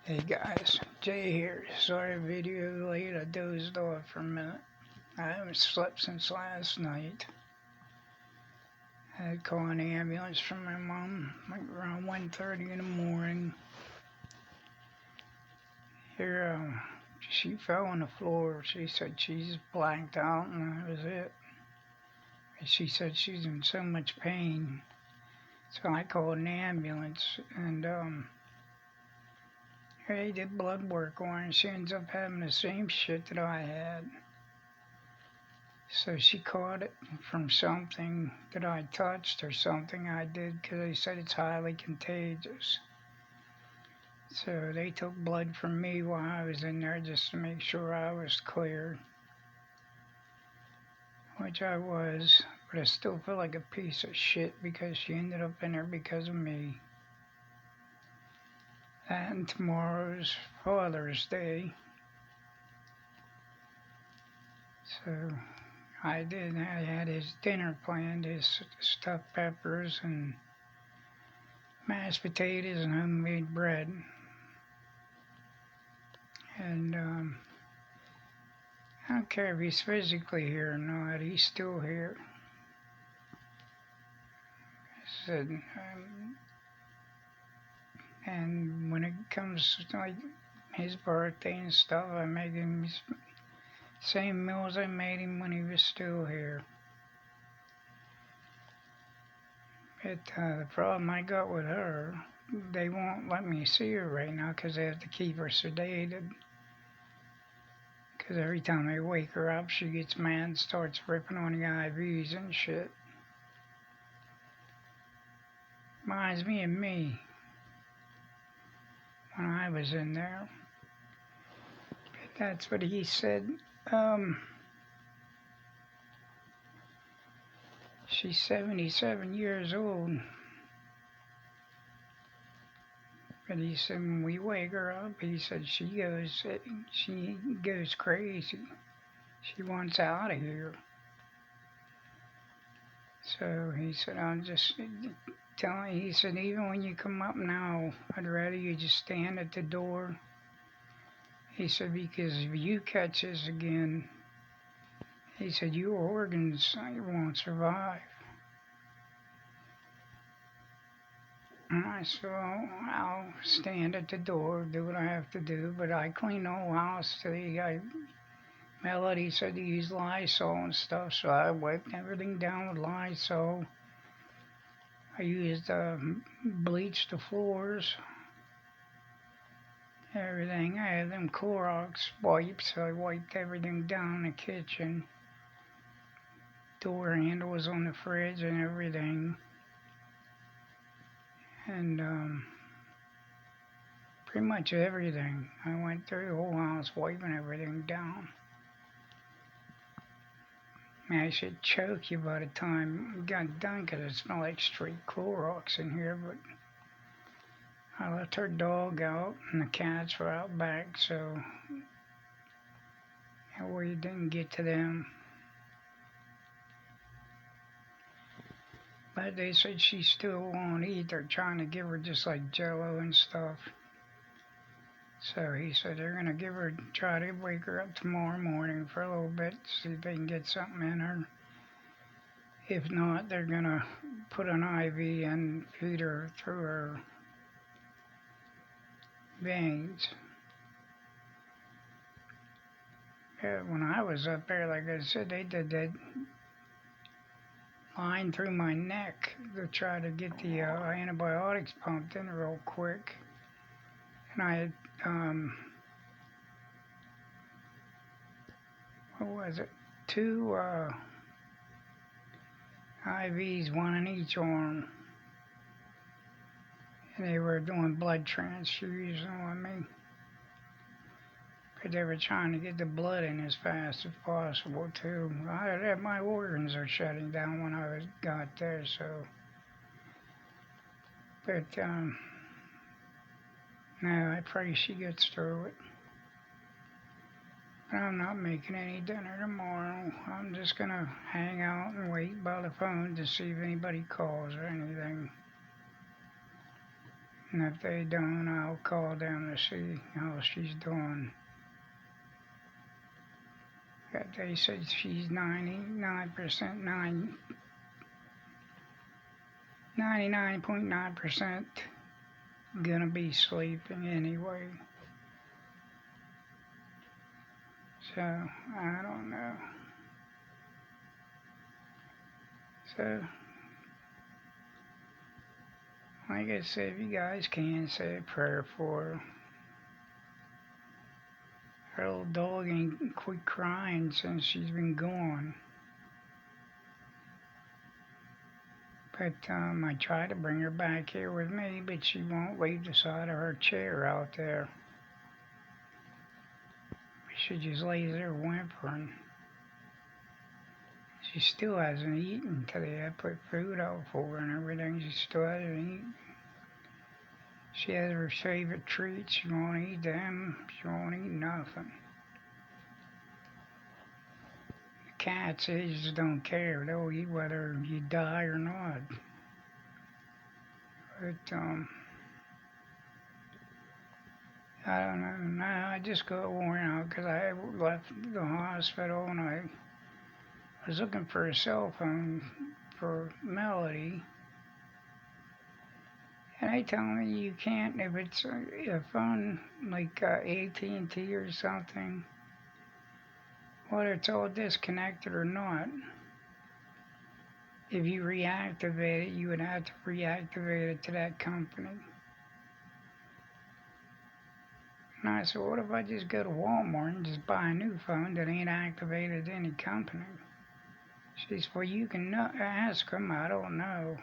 Hey guys, Jay here. Sorry video late, I dozed off for a minute. I haven't slept since last night. I had to call an ambulance from my mom like around 1:30 in the morning. Here, she fell on the floor. She said she's blacked out and that was it. And she said she's in so much pain. So I called an ambulance and they did blood work on her. She ends up having the same shit that I had. So she caught it from something that I touched or something I did because they said it's highly contagious. So they took blood from me while I was in there just to make sure I was clear, which I was, but I still feel like a piece of shit because she ended up in there because of me. And tomorrow's Father's Day. So I had his dinner planned, his stuffed peppers and mashed potatoes and homemade bread. And I don't care if he's physically here or not, he's still here. I said, and when it comes to like his birthday and stuff, I make him the same meals I made him when he was still here. But the problem I got with her, they won't let me see her right now because they have to keep her sedated. Because every time I wake her up, she gets mad and starts ripping on the IVs and shit. Reminds me of me when I was in there. But that's what he said. She's 77 years old. But he said when we wake her up, he said she goes crazy. She wants out of here. So he said, I'm just telling you, he said, even when you come up now, I'd rather you just stand at the door. He said, because if you catch this again, he said, your organs won't survive. And I said, well, I'll stand at the door, do what I have to do, but I clean the whole house today. Melody said to use Lysol and stuff, so I wiped everything down with Lysol. I used bleach the floors, everything. I had them Clorox wipes, so I wiped everything down in the kitchen. Door handles on the fridge and everything. And pretty much everything. I went through the whole house wiping everything down. I should choke you by the time we got done because it smelled like straight Clorox in here, but I left her dog out and the cats were out back, so that way it didn't get to them. But they said she still won't eat. They're trying to give her just like Jello and stuff. So he said they're going to try to wake her up tomorrow morning for a little bit, see if they can get something in her. If not, they're going to put an IV and feed her through her veins. Yeah, when I was up there, like I said, they did that line through my neck to try to get the antibiotics pumped in real quick. And I had, what was it, 2 IVs, one in each arm. And they were doing blood transfusion on me. But they were trying to get the blood in as fast as possible too. My organs are shutting down when I got there, so. But no, I pray she gets through it. But I'm not making any dinner tomorrow. I'm just gonna hang out and wait by the phone to see if anybody calls or anything. And if they don't, I'll call them to see how she's doing. But they said she's 99%, 99.9% gonna be sleeping anyway. So, I don't know. So, like I said, if you guys can, say a prayer for her. Her little dog ain't quit crying since she's been gone. But I tried to bring her back here with me, but she won't leave the side of her chair out there. She just lays there whimpering. She still hasn't eaten today. I put food out for her and everything. She still hasn't eaten. She has her favorite treats. She won't eat them. She won't eat nothing. Cats, they just don't care. They'll eat whether you die or not. But, I don't know. Now I just got worn out because I left the hospital and I was looking for a cell phone for Melody. And they tell me you can't, if it's a phone like AT&T or something, whether it's all disconnected or not, if you reactivate it, you would have to reactivate it to that company. And I said, what if I just go to Walmart and just buy a new phone that ain't activated to any company? She says, well, you can ask them. I don't know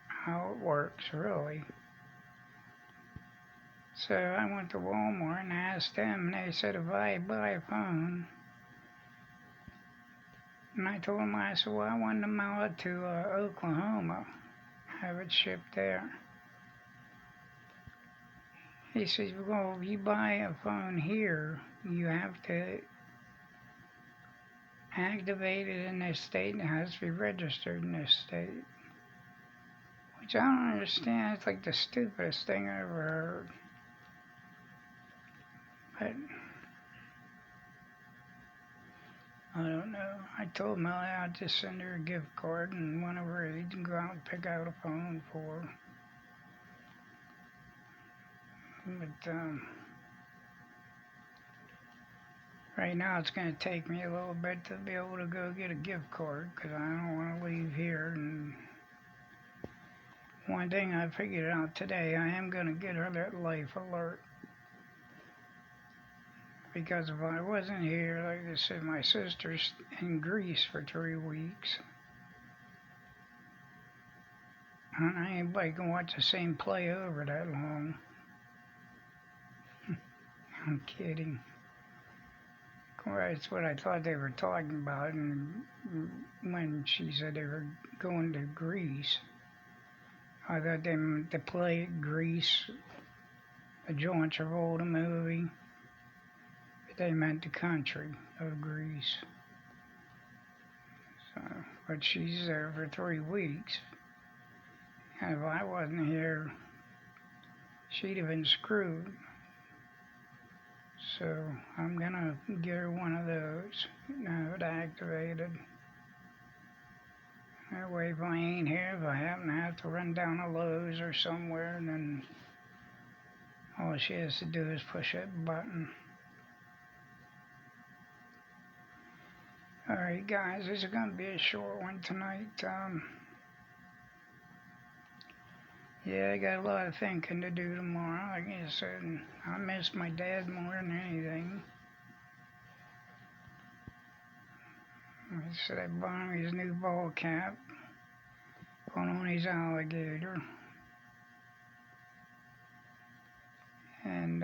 how it works, really. So I went to Walmart and asked them, and they said if I buy a phone, and I told them, I said, well, I want to mail it to Oklahoma, have it shipped there. He says, well, if you buy a phone here, you have to activate it in this state, and it has to be registered in this state. Which I don't understand. It's like the stupidest thing I ever heard. But I don't know. I told Melly I'd just send her a gift card, and whenever he can go out and pick out a phone for her. But right now it's going to take me a little bit to be able to go get a gift card because I don't want to leave here. And one thing I figured out today, I am going to get her that life alert. Because if I wasn't here, like I said, my sister's in Greece for 3 weeks. And I ain't anybody can watch the same play over that long. I'm kidding. That's what I thought they were talking about. And when she said they were going to Greece, I thought they meant to play Greece, a John Travolta movie. They meant the country of Greece. So, but she's there for 3 weeks. And if I wasn't here, she'd have been screwed. So I'm gonna get her one of those, have it activated. That way if I ain't here, if I happen to have to run down to Lowe's or somewhere, then all she has to do is push that button. Alright guys, this is going to be a short one tonight. Yeah, I got a lot of thinking to do tomorrow. Like I said, I miss my dad more than anything. Like I said, I bought him his new ball cap, put on his alligator, and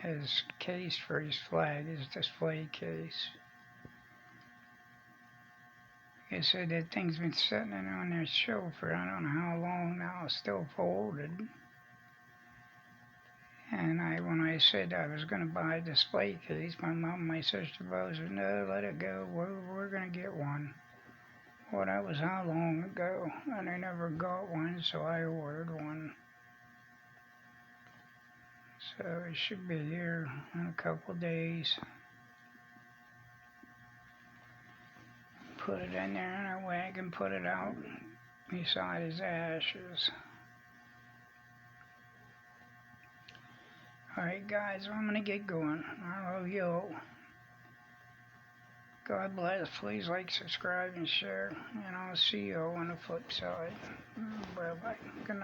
his case for his flag, his display case. Like I said, that thing's been sitting on their shelf for I don't know how long now, still folded. And when I said I was going to buy a display case, my mom and my sister both said, no, let it go, we're going to get one. Well, that was how long ago, and I never got one, so I ordered one. So it should be here in a couple days. Put it in there in our wagon, put it out beside his ashes. Alright guys, I'm gonna get going. I love you. God bless. Please like, subscribe, and share. And I'll see you on the flip side. Bye bye. Good night.